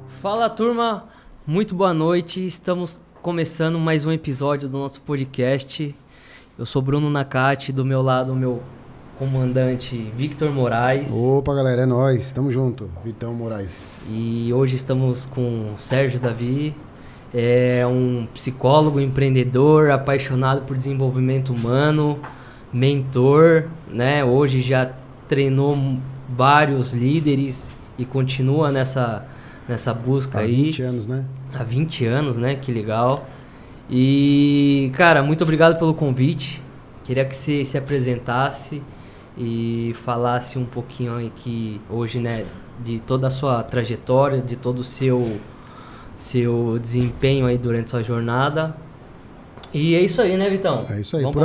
Fala, turma, muito boa noite. Estamos começando mais um episódio do nosso podcast. Eu sou Bruno Nakati, do meu lado o meu comandante Victor Moraes. Opa, galera, é nóis, tamo junto, Vitão Moraes. E hoje estamos com o Sérgio Davi, é um psicólogo, empreendedor, apaixonado por desenvolvimento humano, mentor, né? Hoje já treinou vários líderes e continua nessa busca aí. Há 20 anos, né? Há 20 anos, né? Que legal. E, cara, muito obrigado pelo convite. Queria que você se apresentasse e falasse um pouquinho aqui hoje, né? De toda a sua trajetória, de todo o seu desempenho aí durante sua jornada. E é isso aí, né, Vitão? É isso aí. Vamos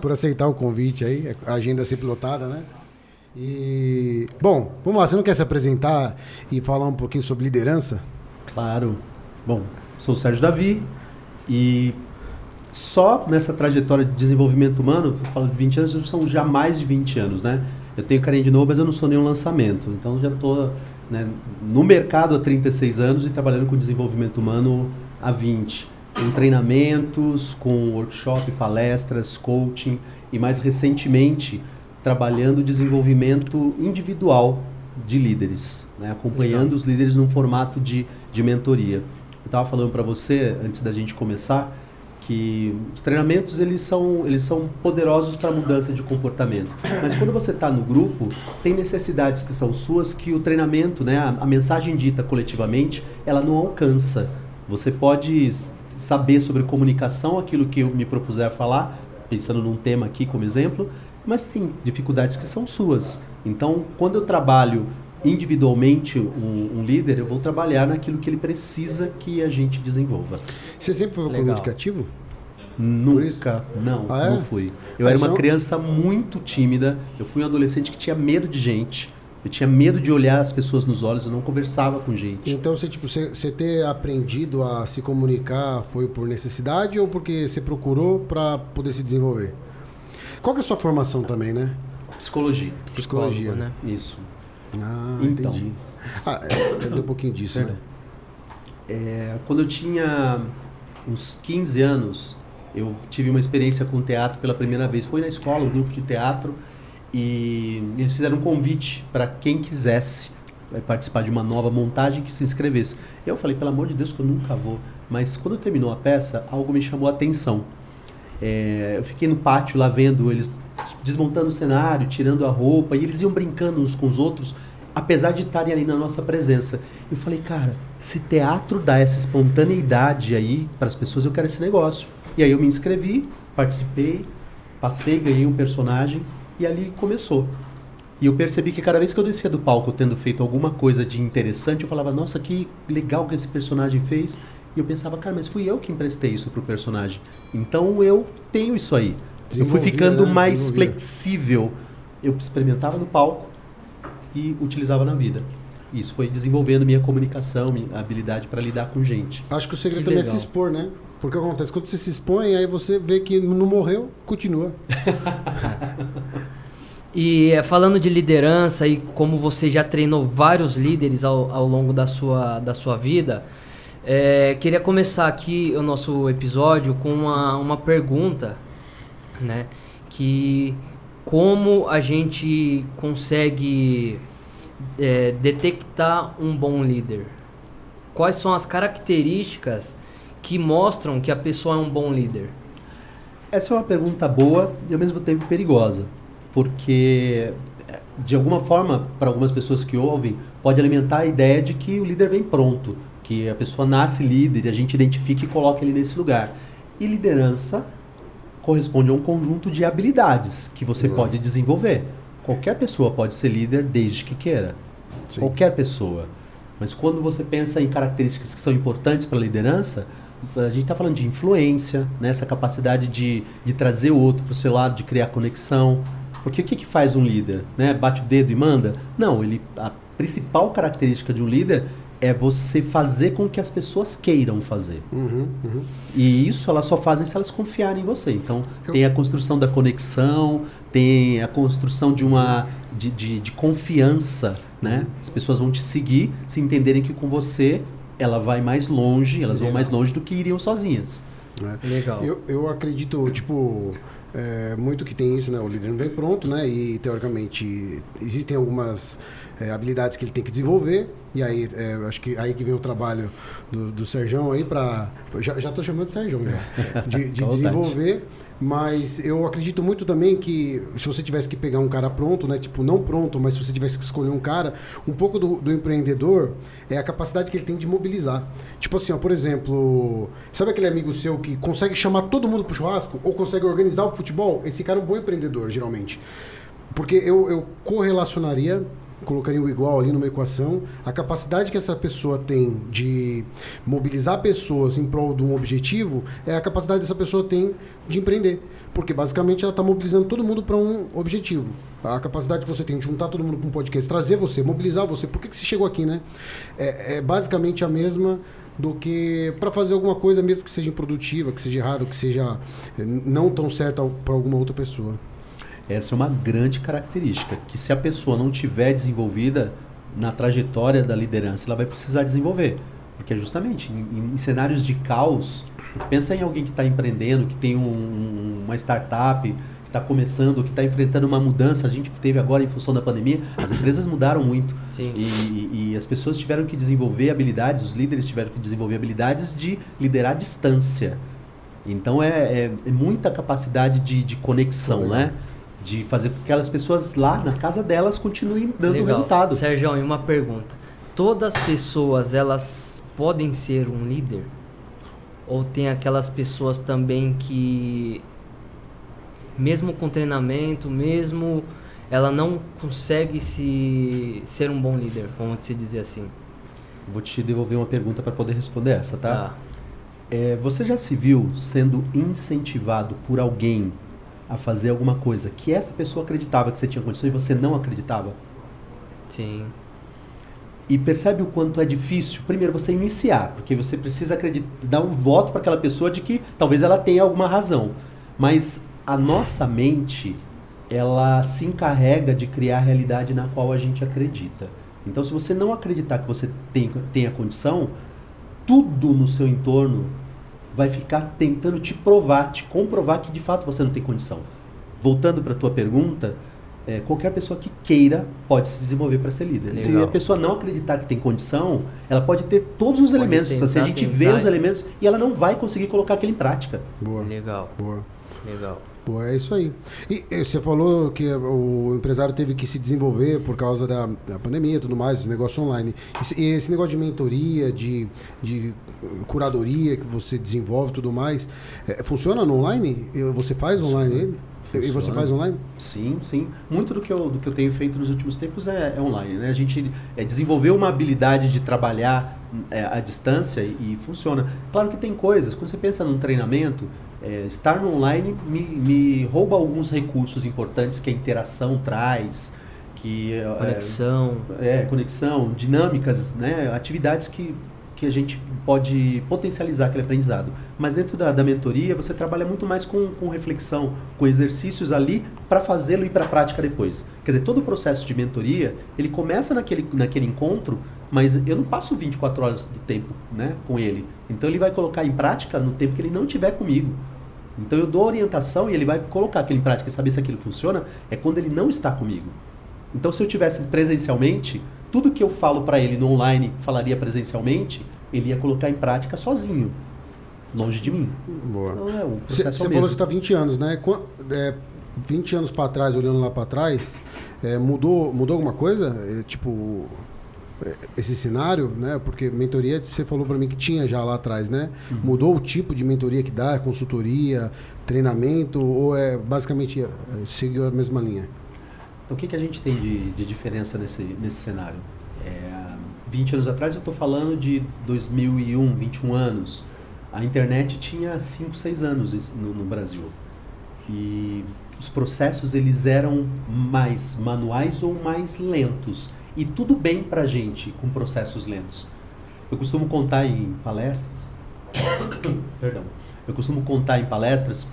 Por aceitar o convite aí, a agenda sempre lotada, né? E, bom, vamos lá, você não quer se apresentar e falar um pouquinho sobre liderança? Claro. Bom, sou o Sérgio Davi e só nessa trajetória de desenvolvimento humano, eu falo de 20 anos, são já mais de 20 anos, né? Eu tenho carinha de novo, mas eu não sou nenhum lançamento. Então já estou, né, no mercado há 36 anos e trabalhando com desenvolvimento humano há 20. Com treinamentos, com workshop, palestras, coaching e mais recentemente trabalhando o desenvolvimento individual de líderes, né? Acompanhando os líderes num formato de mentoria. Eu estava falando para você, antes da gente começar, que os treinamentos eles são poderosos para a mudança de comportamento. Mas quando você está no grupo, tem necessidades que são suas que o treinamento, né, a mensagem dita coletivamente, ela não alcança. Você pode saber sobre comunicação, aquilo que eu me propuser a falar, pensando num tema aqui como exemplo, mas tem dificuldades que são suas. Então, quando eu trabalho individualmente um líder, eu vou trabalhar naquilo que ele precisa que a gente desenvolva. Você sempre foi comunicativo? Nunca, não, Ah, é? não fui. Eu era uma criança muito tímida, eu fui um adolescente que tinha medo de gente, eu tinha medo de olhar as pessoas nos olhos, eu não conversava com gente. Então, você ter aprendido a se comunicar foi por necessidade ou porque você procurou para poder se desenvolver? Qual que é a sua formação também, né? Psicologia. Psicologia, né? Isso. Ah, Então. entendi. Deve ter um pouquinho disso, né? Quando eu tinha uns 15 anos, eu tive uma experiência com teatro pela primeira vez. Foi na escola, um grupo de teatro, e eles fizeram um convite para quem quisesse participar de uma nova montagem que se inscrevesse. Eu falei, pelo amor de Deus, que eu nunca vou. Mas quando terminou a peça, algo me chamou a atenção. Eu fiquei no pátio lá vendo eles desmontando o cenário, tirando a roupa, e eles iam brincando uns com os outros, apesar de estarem ali na nossa presença. Eu falei, cara, se teatro dá essa espontaneidade aí para as pessoas, eu quero esse negócio. E aí eu me inscrevi, participei, passei, ganhei um personagem, e ali começou. E eu percebi que cada vez que eu descia do palco tendo feito alguma coisa de interessante, eu falava, nossa, que legal que esse personagem fez. E eu pensava, cara, mas fui eu que emprestei isso pro personagem. Então eu tenho isso aí. Eu fui ficando mais flexível. Eu experimentava no palco e utilizava na vida. Isso foi desenvolvendo minha comunicação, minha habilidade para lidar com gente. Acho que o segredo também é se expor, né? Porque acontece, quando você se expõe, aí você vê que não morreu, continua. E falando de liderança e como você já treinou vários líderes ao longo da sua vida, queria começar aqui o nosso episódio com uma pergunta, né? Que como a gente consegue detectar um bom líder? Quais são as características que mostram que a pessoa é um bom líder? Essa é uma pergunta boa e ao mesmo tempo perigosa, porque de alguma forma, para algumas pessoas que ouvem, pode alimentar a ideia de que o líder vem pronto, que a pessoa nasce líder e a gente identifica e coloca ele nesse lugar. E liderança corresponde a um conjunto de habilidades que você pode desenvolver. Qualquer pessoa pode ser líder desde que queira. Sim. Qualquer pessoa. Mas quando você pensa em características que são importantes para a liderança, a gente está falando de influência, né? Essa capacidade de trazer o outro para o seu lado, de criar conexão. Porque o que faz um líder? Né? Bate o dedo e manda? Não, a principal característica de um líder é você fazer com que as pessoas queiram fazer. Uhum. E isso elas só fazem se elas confiarem em você. Então, tem a construção da conexão, tem a construção de uma de confiança, né? As pessoas vão te seguir se entenderem que com você ela vai mais longe, elas vão mais longe do que iriam sozinhas. Legal. Eu acredito, muito que tem isso, né? O líder não vem pronto, né? E, teoricamente, existem algumas habilidades que ele tem que desenvolver. E aí, acho que aí que vem o trabalho do Serjão aí para... Já estou chamando de Serjão, já. De desenvolver. Mas eu acredito muito também que se você tivesse que pegar um cara pronto, né? Tipo, não pronto, mas se você tivesse que escolher um cara, um pouco do empreendedor é a capacidade que ele tem de mobilizar. Tipo assim, ó, por exemplo, sabe aquele amigo seu que consegue chamar todo mundo pro churrasco? Ou consegue organizar o futebol? Esse cara é um bom empreendedor, geralmente. Porque eu correlacionaria, colocaria o igual ali numa equação, a capacidade que essa pessoa tem de mobilizar pessoas em prol de um objetivo é a capacidade dessa pessoa tem de empreender. Porque basicamente ela está mobilizando todo mundo para um objetivo. A capacidade que você tem de juntar todo mundo para um podcast, trazer você, mobilizar você. Por que você chegou aqui, né? É basicamente a mesma do que para fazer alguma coisa, mesmo que seja improdutiva, que seja errada, que seja não tão certa para alguma outra pessoa. Essa é uma grande característica, que se a pessoa não tiver desenvolvida na trajetória da liderança, ela vai precisar desenvolver. Porque justamente em cenários de caos, pensa em alguém que está empreendendo, que tem uma startup, que está começando, que está enfrentando uma mudança. A gente teve agora, em função da pandemia, as empresas mudaram muito. Sim. E as pessoas tiveram que desenvolver habilidades, os líderes tiveram que desenvolver habilidades de liderar à distância. Então é muita capacidade de conexão, né? De fazer com que aquelas pessoas lá na casa delas continuem dando resultado. Serjão, e uma pergunta. Todas as pessoas, elas podem ser um líder? Ou tem aquelas pessoas também que, mesmo com treinamento, mesmo ela não consegue ser um bom líder, vamos se dizer assim? Vou te devolver uma pergunta para poder responder essa, tá? Tá. Você já se viu sendo incentivado por alguém a fazer alguma coisa que essa pessoa acreditava que você tinha condições e você não acreditava? Sim. E percebe o quanto é difícil, primeiro, você iniciar, porque você precisa dar um voto para aquela pessoa de que talvez ela tenha alguma razão. Mas a nossa mente, ela se encarrega de criar a realidade na qual a gente acredita. Então, se você não acreditar que você tem a condição, tudo no seu entorno vai ficar tentando te comprovar que de fato você não tem condição. Voltando para a tua pergunta, qualquer pessoa que queira pode se desenvolver para ser líder. Legal. Se a pessoa não acreditar que tem condição, ela pode ter todos os elementos. Se a gente vê os elementos e ela não vai conseguir colocar aquilo em prática. Boa. Legal. Boa. Legal. Pô, é isso aí. E você falou que o empresário teve que se desenvolver por causa da pandemia e tudo mais, os negócios online. Esse negócio de mentoria, de curadoria que você desenvolve e tudo mais, funciona no online? Você faz online ele? Funciona. E você faz online? Sim, sim. Muito do que eu tenho feito nos últimos tempos é online, né? A gente desenvolveu uma habilidade de trabalhar à distância e funciona. Claro que tem coisas, quando você pensa num treinamento, estar no online me rouba alguns recursos importantes que a interação traz, que conexão, dinâmicas, né? Atividades que a gente pode potencializar aquele aprendizado. Mas dentro da mentoria, você trabalha muito mais com reflexão, com exercícios ali para fazê-lo e para a prática depois. Quer dizer, todo o processo de mentoria, ele começa naquele encontro, mas eu não passo 24 horas do tempo, né, com ele. Então ele vai colocar em prática no tempo que ele não estiver comigo. Então eu dou orientação e ele vai colocar aquilo em prática e saber se aquilo funciona quando ele não está comigo. Então se eu tivesse presencialmente, tudo que eu falo para ele no online, falaria presencialmente, ele ia colocar em prática sozinho, longe de mim. Boa. Então o processo Você falou que você está 20 anos, né? 20 anos para trás, olhando lá para trás, mudou alguma coisa? Esse cenário, né? Porque mentoria, você falou para mim que tinha já lá atrás, né? Uhum. Mudou o tipo de mentoria que dá, consultoria, treinamento, ou basicamente seguiu a mesma linha? Então, o que a gente tem de diferença nesse cenário? 20 anos atrás, eu estou falando de 2001, 21 anos. A internet tinha 5, 6 anos no Brasil. E os processos, eles eram mais manuais ou mais lentos. E tudo bem para a gente com processos lentos. Eu costumo contar em palestras, perdão, eu costumo contar em palestras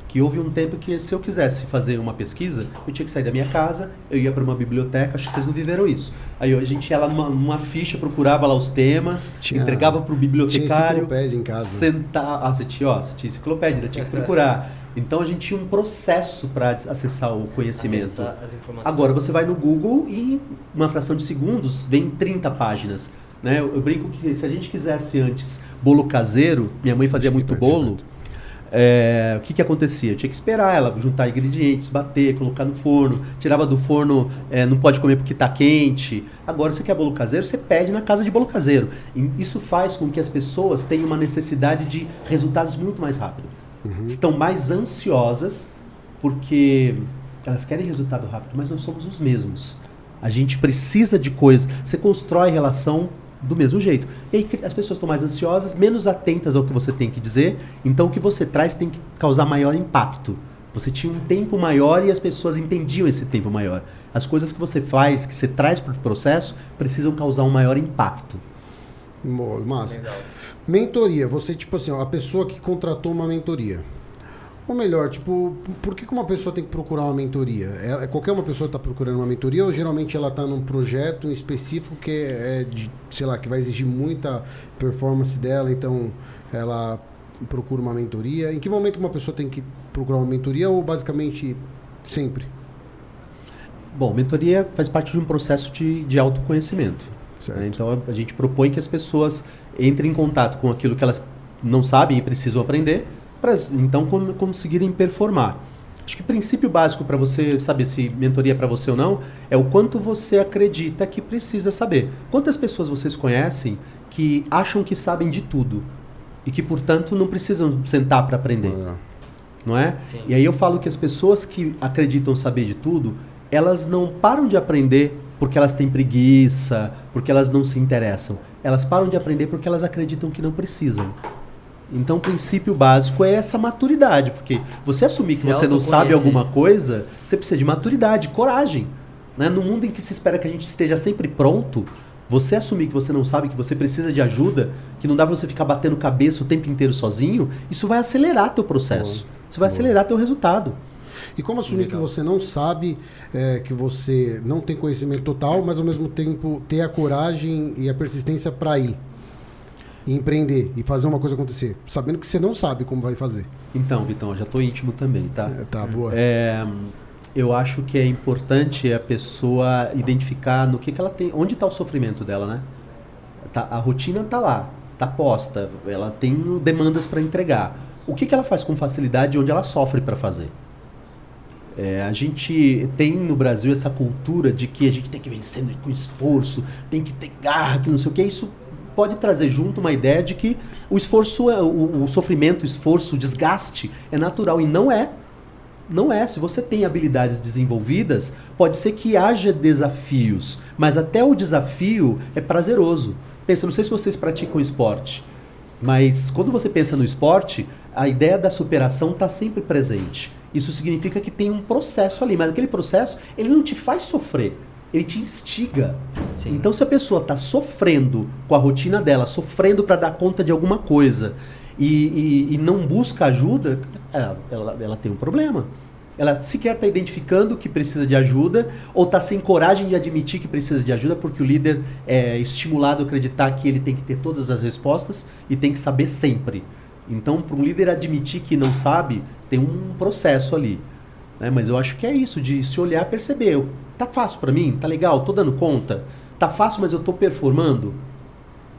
que houve um tempo que se eu quisesse fazer uma pesquisa, eu tinha que sair da minha casa, eu ia para uma biblioteca, acho que vocês não viveram isso. Aí a gente ia lá numa ficha, procurava lá os temas, entregava para o bibliotecário. Tinha enciclopédia em casa. Você tinha enciclopédia, tinha que procurar. Então a gente tinha um processo para acessar o conhecimento. Acessar as informações. Agora você vai no Google e em uma fração de segundos vem 30 páginas. Né? Eu brinco que se a gente quisesse antes bolo caseiro, minha mãe fazia muito bolo, o que acontecia? Eu tinha que esperar ela juntar ingredientes, bater, colocar no forno, tirava do forno, não pode comer porque está quente. Agora você quer bolo caseiro, você pede na casa de bolo caseiro. E isso faz com que as pessoas tenham uma necessidade de resultados muito mais rápidos. Estão mais ansiosas porque elas querem resultado rápido, mas nós somos os mesmos. A gente precisa de coisas. Você constrói relação do mesmo jeito. E aí as pessoas estão mais ansiosas, menos atentas ao que você tem que dizer. Então o que você traz tem que causar maior impacto. Você tinha um tempo maior e as pessoas entendiam esse tempo maior. As coisas que você faz, que você traz para o processo, precisam causar um maior impacto. Massa. Legal. Mentoria, você, tipo assim, ó, a pessoa que contratou uma mentoria. Ou melhor, tipo, por que uma pessoa tem que procurar uma mentoria? Qualquer uma pessoa está procurando uma mentoria ou geralmente ela está num projeto em específico que sei lá, que vai exigir muita performance dela, então ela procura uma mentoria? Em que momento uma pessoa tem que procurar uma mentoria ou basicamente sempre? Bom, mentoria faz parte de um processo de autoconhecimento. Né? Então a gente propõe que as pessoas entrem em contato com aquilo que elas não sabem e precisam aprender, para então conseguirem performar. Acho que o princípio básico para você saber se mentoria é para você ou não é o quanto você acredita que precisa saber. Quantas pessoas vocês conhecem que acham que sabem de tudo e que, portanto, não precisam sentar para aprender? Não é? Sim. E aí eu falo que as pessoas que acreditam saber de tudo, elas não param de aprender porque elas têm preguiça, porque elas não se interessam. Elas param de aprender porque elas acreditam que não precisam. Então, o princípio básico é essa maturidade, porque você assumir que você não sabe alguma coisa, você precisa de maturidade, coragem. Né? No mundo em que se espera que a gente esteja sempre pronto, você assumir que você não sabe, que você precisa de ajuda, que não dá pra você ficar batendo cabeça o tempo inteiro sozinho, isso vai acelerar teu processo. Isso vai acelerar teu resultado. E como assumir que você não sabe, que você não tem conhecimento total, mas ao mesmo tempo ter a coragem e a persistência para ir? E empreender e fazer uma coisa acontecer, sabendo que você não sabe como vai fazer. Então, Vitão, eu já estou íntimo também, tá? Tá, boa. Eu acho que é importante a pessoa identificar no que ela tem, onde está o sofrimento dela, né? A rotina está lá, está posta, ela tem demandas para entregar. O que ela faz com facilidade e onde ela sofre para fazer? A gente tem no Brasil essa cultura de que a gente tem que vencer com esforço, tem que ter garra, que não sei o que, isso pode trazer junto uma ideia de que o esforço, o sofrimento, o esforço, o desgaste é natural. E não é. Não é. Se você tem habilidades desenvolvidas, pode ser que haja desafios. Mas até o desafio é prazeroso. Pensa, não sei se vocês praticam esporte, mas quando você pensa no esporte, a ideia da superação está sempre presente. Isso significa que tem um processo ali. Mas aquele processo, ele não te faz sofrer. Ele te instiga. Sim. Então, se a pessoa está sofrendo com a rotina dela, sofrendo para dar conta de alguma coisa e não busca ajuda, ela tem um problema. Ela sequer está identificando que precisa de ajuda ou está sem coragem de admitir que precisa de ajuda porque o líder é estimulado a acreditar que ele tem que ter todas as respostas e tem que saber sempre. Então, para um líder admitir que não sabe, tem um processo ali. Né? Mas eu acho que é isso, de se olhar e perceber. Tá fácil para mim? Tá legal? Tô dando conta? Tá fácil, mas eu tô performando?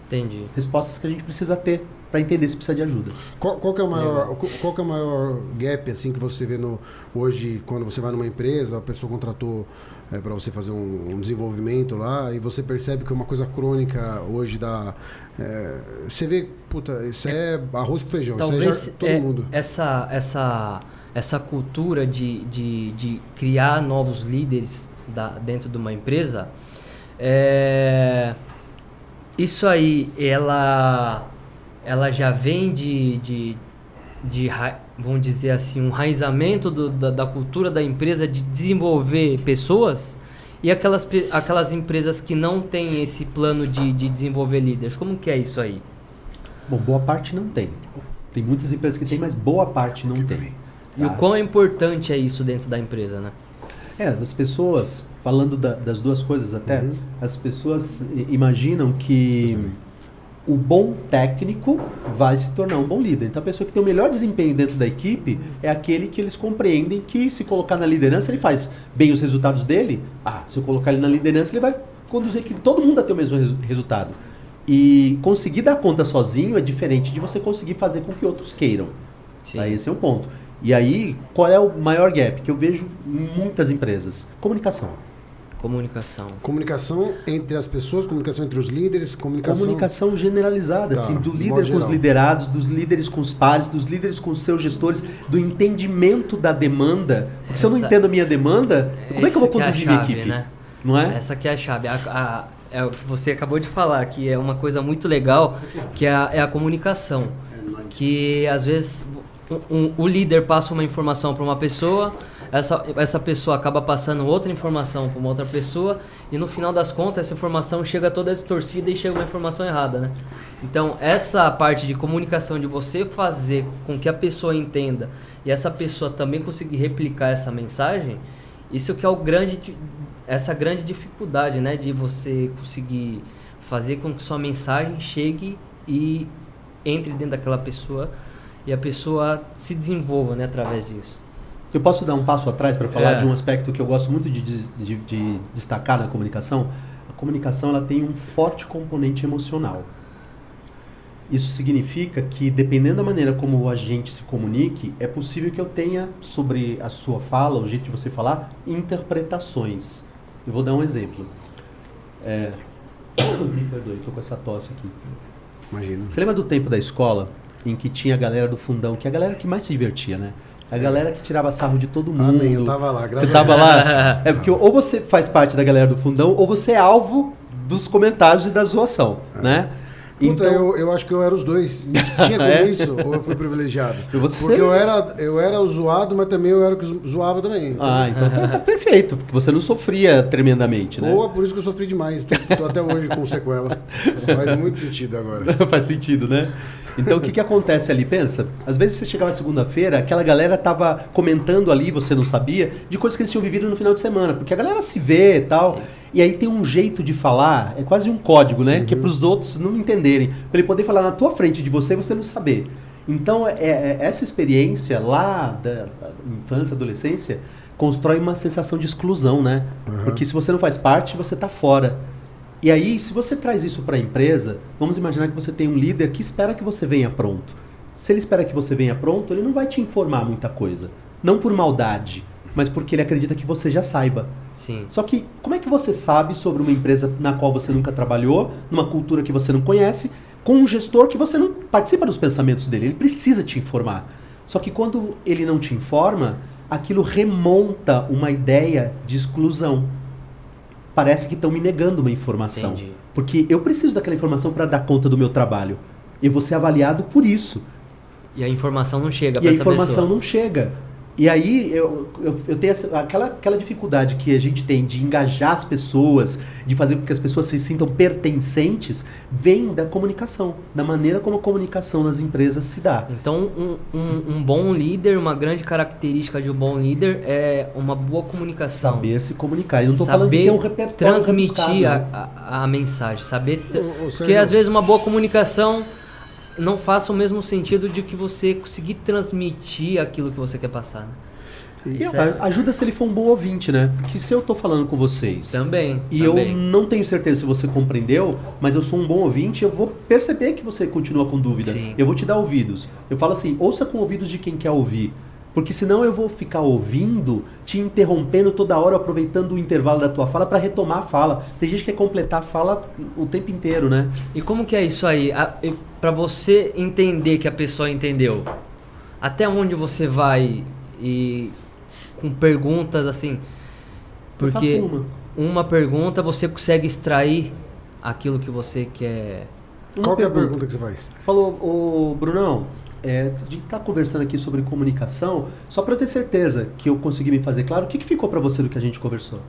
Entendi. Respostas que a gente precisa ter para entender se precisa de ajuda. Qual que é o maior gap assim que você vê hoje quando você vai numa empresa, a pessoa contratou para você fazer um desenvolvimento lá e você percebe que é uma coisa crônica hoje você vê, puta, isso é arroz com feijão, talvez isso é todo mundo. Essa cultura de criar novos líderes dentro de uma empresa, isso aí, ela já vem vamos dizer assim, um enraizamento da cultura da empresa de desenvolver pessoas. E aquelas empresas que não têm esse plano de desenvolver líderes, como que é isso aí? Bom, boa parte não tem. Tem muitas empresas que tem, mas boa parte não tem. E o quão importante é isso dentro da empresa, né? As pessoas, falando das duas coisas até, as pessoas imaginam que o bom técnico vai se tornar um bom líder. Então a pessoa que tem o melhor desempenho dentro da equipe é aquele que eles compreendem que se colocar na liderança, ele faz bem os resultados dele. Se eu colocar ele na liderança, ele vai conduzir que todo mundo a ter o mesmo resultado. E conseguir dar conta sozinho é diferente de você conseguir fazer com que outros queiram. Tá? Esse é um ponto. E aí, qual é o maior gap que eu vejo em muitas empresas? Comunicação. Comunicação entre as pessoas, comunicação entre os líderes, comunicação generalizada, assim, do líder com os liderados, dos líderes com os pares, dos líderes com os seus gestores, do entendimento da demanda. Porque se eu não entendo a minha demanda, como é que eu vou conduzir minha equipe? Né? Não é? Essa que é a chave. Você acabou de falar que é uma coisa muito legal, que é a comunicação. Que às vezes o líder passa uma informação para uma pessoa, essa pessoa acaba passando outra informação para uma outra pessoa e no final das contas essa informação chega toda distorcida e chega uma informação errada, né? Então essa parte de comunicação, de você fazer com que a pessoa entenda e essa pessoa também conseguir replicar essa mensagem, isso que é essa grande dificuldade, né? De você conseguir fazer com que sua mensagem chegue e entre dentro daquela pessoa e a pessoa se desenvolva, né, através disso. Eu posso dar um passo atrás para falar de um aspecto que eu gosto muito de destacar na comunicação? A comunicação ela tem um forte componente emocional. Isso significa que, dependendo da maneira como o agente se comunique, é possível que eu tenha, sobre a sua fala, o jeito de você falar, interpretações. Eu vou dar um exemplo. Me perdoe, estou com essa tosse aqui. Imagina. Você lembra do tempo da escola, em que tinha a galera do fundão, que é a galera que mais se divertia, né? A galera que tirava sarro de todo mundo. Amém, eu tava lá, graças Você tava lá? É porque ou você faz parte da galera do fundão, ou você é alvo dos comentários e da zoação, né? Puta, então, eu acho que eu era os dois. Tinha como isso? Ou eu fui privilegiado? Porque eu era o zoado, mas também eu era o que zoava também. Então tá perfeito, porque você não sofria tremendamente, né? Ou é por isso que eu sofri demais. Tô até hoje com sequela. Faz muito sentido agora. Faz sentido, né? Então o que acontece ali? Pensa, às vezes você chegava segunda-feira, aquela galera tava comentando ali, você não sabia, de coisas que eles tinham vivido no final de semana, porque a galera se vê e tal, e aí tem um jeito de falar, é quase um código, né? Que é para os outros não entenderem, para ele poder falar na tua frente de você e você não saber. Então essa experiência lá da infância, adolescência, constrói uma sensação de exclusão, né? Porque se você não faz parte, você tá fora. E aí, se você traz isso para a empresa, vamos imaginar que você tem um líder que espera que você venha pronto. Se ele espera que você venha pronto, ele não vai te informar muita coisa. Não por maldade, mas porque ele acredita que você já saiba. Sim. Só que, como é que você sabe sobre uma empresa na qual você nunca trabalhou, numa cultura que você não conhece, com um gestor que você não participa dos pensamentos dele? Ele precisa te informar. Só que quando ele não te informa, aquilo remonta uma ideia de exclusão. Parece que estão me negando uma informação. Entendi. Porque eu preciso daquela informação para dar conta do meu trabalho. E vou ser avaliado por isso. E a informação não chega para essa pessoa. E a informação não chega. E aí eu tenho aquela dificuldade que a gente tem de engajar as pessoas, de fazer com que as pessoas se sintam pertencentes, vem da comunicação, da maneira como a comunicação nas empresas se dá. Então, um bom líder, uma grande característica de um bom líder é uma boa comunicação. Saber se comunicar. Eu não estou falando de ter um repertório transmitir a mensagem. Porque às vezes uma boa comunicação não faça o mesmo sentido de que você conseguir transmitir aquilo que você quer passar. Né? Ajuda se ele for um bom ouvinte, né? Porque se eu tô falando com vocês... Também. Eu não tenho certeza se você compreendeu, mas eu sou um bom ouvinte, eu vou perceber que você continua com dúvida. Sim. Eu vou te dar ouvidos. Eu falo assim, ouça com ouvidos de quem quer ouvir. Porque senão eu vou ficar ouvindo, te interrompendo toda hora, aproveitando o intervalo da tua fala para retomar a fala. Tem gente que quer completar a fala o tempo inteiro, né? E como que é isso aí? Para você entender que a pessoa entendeu, até onde você vai e com perguntas assim? Porque uma pergunta você consegue extrair aquilo que você quer. Qual que é a pergunta que você faz? Falou, Brunão, a gente está conversando aqui sobre comunicação, só para eu ter certeza que eu consegui me fazer claro, o que ficou para você do que a gente conversou?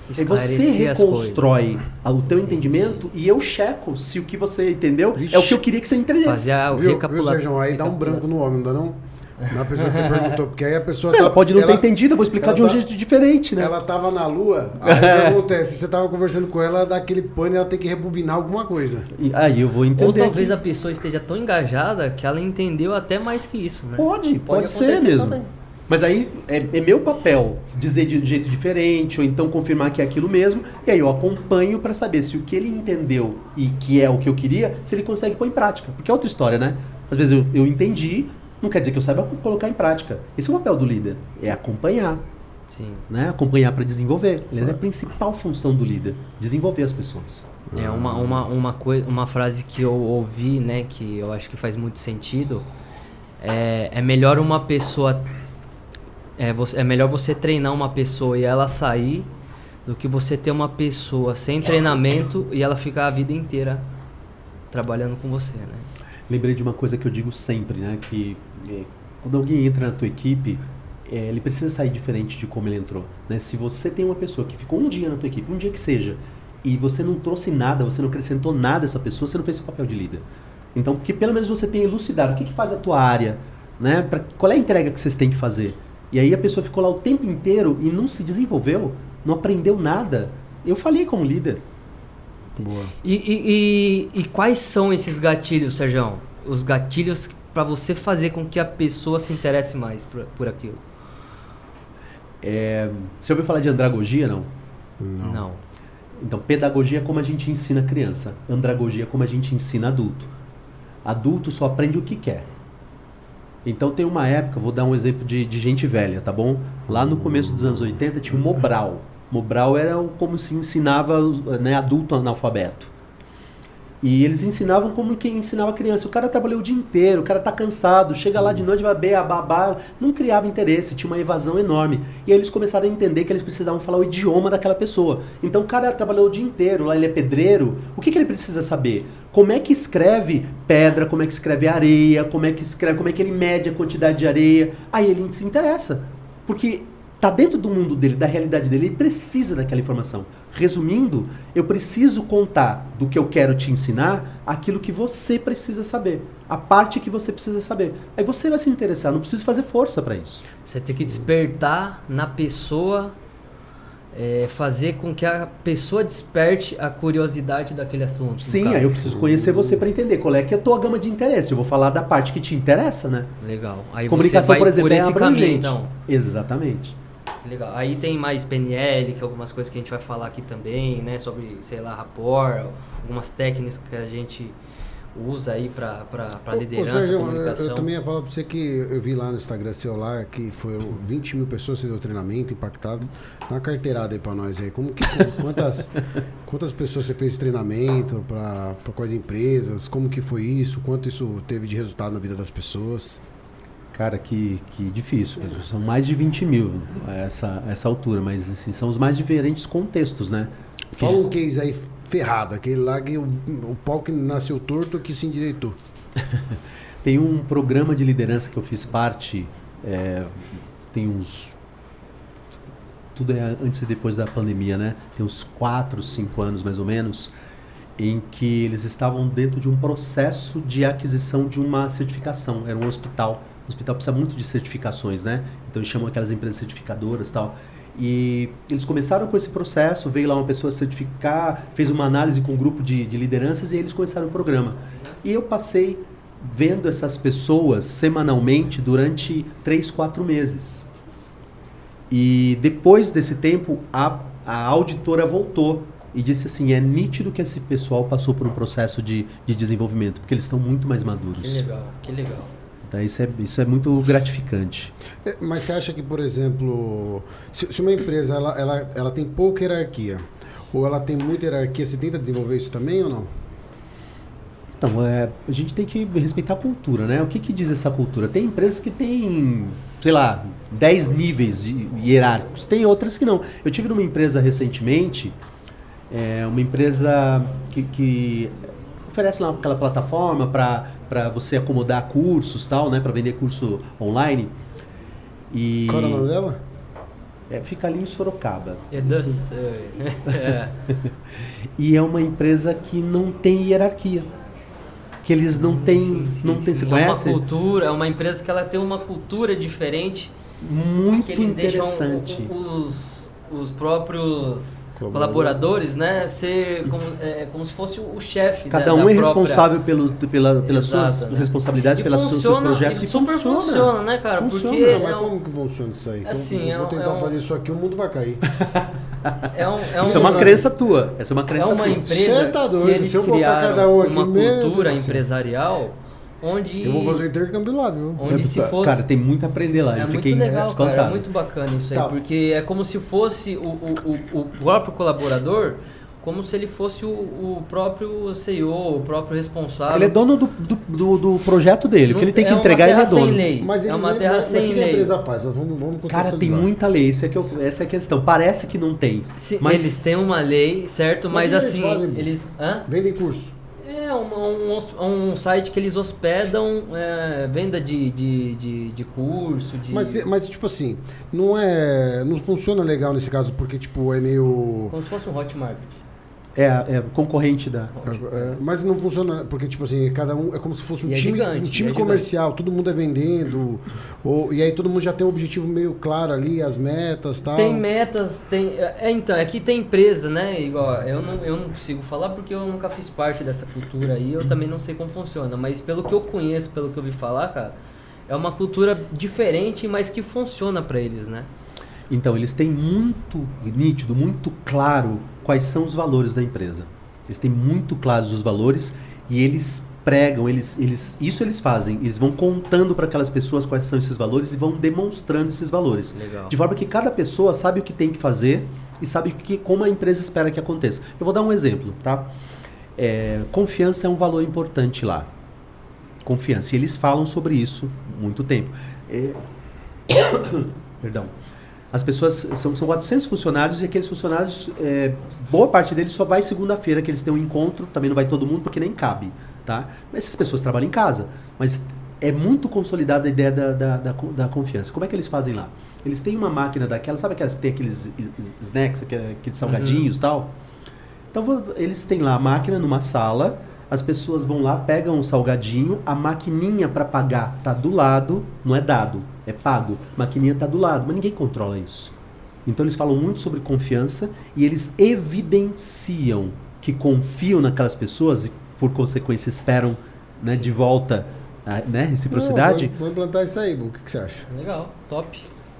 Aí você Esclarecer as reconstrói o teu entendimento e eu checo se o que você entendeu é o que eu queria que você entendesse. Fazer o Viu, Sérgio? Aí dá um branco no homem, não dá não? Na pessoa que você perguntou, porque aí a pessoa... Ela pode não ter entendido, eu vou explicar de um jeito diferente, né? Ela tava na lua, aí o que acontece? Você tava conversando com ela, dá aquele pane e ela tem que rebobinar alguma coisa. E aí eu vou entender. Ou talvez a pessoa esteja tão engajada que ela entendeu até mais que isso, né? Pode ser mesmo. Também. Mas aí é meu papel dizer de um jeito diferente, ou então confirmar que é aquilo mesmo, e aí eu acompanho para saber se o que ele entendeu e que é o que eu queria, se ele consegue pôr em prática. Porque é outra história, né? Às vezes eu entendi, não quer dizer que eu saiba colocar em prática. Esse é o papel do líder, é acompanhar. Sim. Né? Acompanhar para desenvolver. Aliás, é a principal função do líder, desenvolver as pessoas. É uma frase que eu ouvi, né, que eu acho que faz muito sentido. É melhor uma pessoa... É melhor você treinar uma pessoa e ela sair do que você ter uma pessoa sem treinamento e ela ficar a vida inteira trabalhando com você, né? Lembrei de uma coisa que eu digo sempre, né? Que quando alguém entra na tua equipe, ele precisa sair diferente de como ele entrou, né? Se você tem uma pessoa que ficou um dia na tua equipe, um dia que seja, e você não trouxe nada, você não acrescentou nada a essa pessoa, você não fez seu papel de líder. Então, porque pelo menos você tem elucidado o que faz a tua área, né? Qual é a entrega que vocês têm que fazer? E aí a pessoa ficou lá o tempo inteiro e não se desenvolveu, não aprendeu nada. Eu falei como líder. Boa. E quais são esses gatilhos, Sérgio? Os gatilhos para você fazer com que a pessoa se interesse mais por aquilo? Você ouviu falar de andragogia, não? Não. Então, pedagogia é como a gente ensina criança. Andragogia é como a gente ensina adulto. Adulto só aprende o que quer. Então tem uma época, vou dar um exemplo de gente velha, tá bom? Lá no começo dos anos 80 tinha o Mobral. Mobral era como se ensinava, né, adulto analfabeto. E eles ensinavam como quem ensinava criança. O cara trabalhou o dia inteiro, o cara tá cansado, chega lá de noite, vai babá, não criava interesse, tinha uma evasão enorme. E aí eles começaram a entender que eles precisavam falar o idioma daquela pessoa. Então o cara trabalhou o dia inteiro, lá ele é pedreiro, o que ele precisa saber? Como é que escreve pedra, como é que escreve areia, como é que ele mede a quantidade de areia. Aí ele se interessa, porque tá dentro do mundo dele, da realidade dele, ele precisa daquela informação. Resumindo, eu preciso contar do que eu quero te ensinar aquilo que você precisa saber, a parte que você precisa saber. Aí você vai se interessar, não precisa fazer força para isso. Você tem que despertar na pessoa, fazer com que a pessoa desperte a curiosidade daquele assunto. Sim, aí eu preciso conhecer você para entender qual é que é a tua gama de interesse. Eu vou falar da parte que te interessa, né? Legal. Aí comunicação, você vai por exemplo, por esse caminho, então. Exatamente. Legal. Aí tem mais PNL, que é algumas coisas que a gente vai falar aqui também, né? Sobre, sei lá, rapport, algumas técnicas que a gente usa aí para liderança, Sérgio, comunicação. eu também ia falar para você que eu vi lá no Instagram seu lá que foram 20 mil pessoas que deu treinamento, impactado. Dá uma carteirada aí para nós aí. Quantas pessoas você fez treinamento, para quais empresas, como que foi isso, quanto isso teve de resultado na vida das pessoas? Cara, que difícil. São mais de 20 mil a essa altura, mas assim, são os mais diferentes contextos, né? Fala um case aí ferrado, aquele lá que o pau que nasceu torto que se endireitou. Tem um programa de liderança que eu fiz parte, tem uns... Tudo é antes e depois da pandemia, né? Tem uns 4, 5 anos mais ou menos, em que eles estavam dentro de um processo de aquisição de uma certificação. Era um hospital. O hospital precisa muito de certificações, né? Então eles chamam aquelas empresas certificadoras e tal. E eles começaram com esse processo, veio lá uma pessoa certificar, fez uma análise com um grupo de lideranças e aí eles começaram o programa. E eu passei vendo essas pessoas semanalmente durante 3, 4 meses. E depois desse tempo, a auditora voltou e disse assim, é nítido que esse pessoal passou por um processo de desenvolvimento, porque eles estão muito mais maduros. Que legal. Então, isso é muito gratificante. Mas você acha que, por exemplo, se uma empresa ela tem pouca hierarquia, ou ela tem muita hierarquia, você tenta desenvolver isso também ou não? Então, a gente tem que respeitar a cultura, né? O que diz essa cultura? Tem empresas que têm, sei lá, 10 níveis hierárquicos, tem outras que não. Eu tive numa empresa recentemente, uma empresa que oferece lá aquela plataforma para você acomodar cursos, tal, né, para vender curso online. E qual era o nome dela? Fica ali em Sorocaba. E é uma empresa que não tem hierarquia. Que eles não têm... Você conhece? É uma cultura, é uma empresa que ela tem uma cultura diferente. Muito que eles interessante. Deixam os próprios colaboradores, né, ser como se fosse o chefe. Cada um é responsável pelas suas responsabilidades, pelos seus projetos. E super funciona, né, cara? Funciona, porque mas como que funciona isso aí? Assim, eu vou tentar fazer isso aqui, o mundo vai cair. Isso é uma crença tua. Essa é uma crença tua. Empresa tá doido, que eles se eu botar cada um aqui, uma cultura empresarial onde... Eu vou fazer um intercâmbio lá, viu? Onde se fosse... Cara, tem muito a aprender lá. É muito legal, cara. É muito bacana isso aí. Porque é como se fosse o próprio colaborador, como se ele fosse o próprio CEO, o próprio responsável. Ele é dono do projeto dele. O que ele tem que entregar, ele é dono. Sem lei. Mas é uma terra sem lei. O que a empresa faz? Vamos cara, tem muita lei. Essa é a questão. Parece que não tem. Mas eles têm uma lei, certo? Mas assim... Eles vendem curso. É um site que eles hospedam venda de curso. Mas tipo assim, não funciona legal nesse caso, porque tipo é meio... Como se fosse um Hotmart. É concorrente da... mas não funciona, porque tipo assim, cada um é como se fosse um time gigante. comercial, todo mundo é vendendo, e aí todo mundo já tem um objetivo meio claro ali, as metas e tal. Tem metas, então, aqui tem empresa, né, igual, eu não consigo falar porque eu nunca fiz parte dessa cultura aí, eu também não sei como funciona, mas pelo que eu conheço, pelo que eu ouvi falar, cara, é uma cultura diferente, mas que funciona pra eles, né? Então, eles têm muito nítido, muito claro quais são os valores da empresa. Eles têm muito claros os valores e eles pregam, isso eles fazem. Eles vão contando para aquelas pessoas quais são esses valores e vão demonstrando esses valores. Legal. De forma que cada pessoa sabe o que tem que fazer e sabe como a empresa espera que aconteça. Eu vou dar um exemplo, tá? Confiança é um valor importante lá. Confiança. E eles falam sobre isso há muito tempo. Perdão. As pessoas, são 400 funcionários e aqueles funcionários, boa parte deles só vai segunda-feira, que eles têm um encontro, também não vai todo mundo porque nem cabe, tá? Mas essas pessoas trabalham em casa, mas é muito consolidada a ideia da confiança. Como é que eles fazem lá? Eles têm uma máquina daquela, sabe aquelas que tem aqueles snacks, aqueles salgadinhos e tal? Então eles têm lá a máquina numa sala, as pessoas vão lá, pegam um salgadinho, a maquininha para pagar tá do lado, não é dado, é pago. A maquininha tá do lado, mas ninguém controla isso. Então eles falam muito sobre confiança e eles evidenciam que confiam naquelas pessoas e, por consequência, esperam, né, de volta, né, reciprocidade. Vou implantar isso aí, Bu. O que você acha? Legal, top.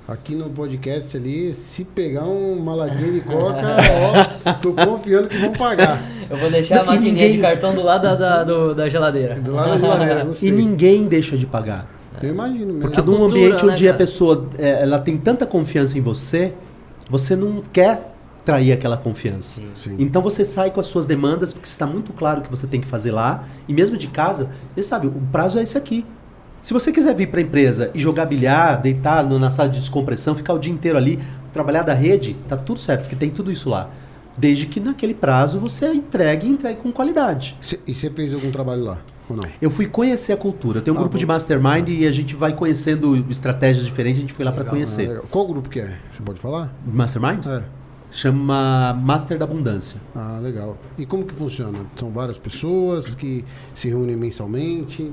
Aqui no podcast ali, se pegar uma ladinha de coca, tô confiando que vão pagar. Eu vou deixar a maquininha de cartão do lado da geladeira. Do lado da geladeira, gostei. E ninguém deixa de pagar. Eu imagino mesmo. Porque num ambiente onde a pessoa ela tem tanta confiança em você, você não quer trair aquela confiança. Sim. Então você sai com as suas demandas, porque está muito claro o que você tem que fazer lá, e mesmo de casa, você sabe, o prazo é esse aqui. Se você quiser vir para a empresa e jogar bilhar, deitar na sala de descompressão, ficar o dia inteiro ali, trabalhar da rede, tá tudo certo, porque tem tudo isso lá. Desde que naquele prazo você entregue com qualidade. E você fez algum trabalho lá, ou não? Eu fui conhecer a cultura. Eu tenho um grupo de mastermind e a gente vai conhecendo estratégias diferentes, a gente foi lá para conhecer. Qual grupo que é? Você pode falar? Mastermind? É. Chama Master da Abundância. Ah, legal. E como que funciona? São várias pessoas que se reúnem mensalmente?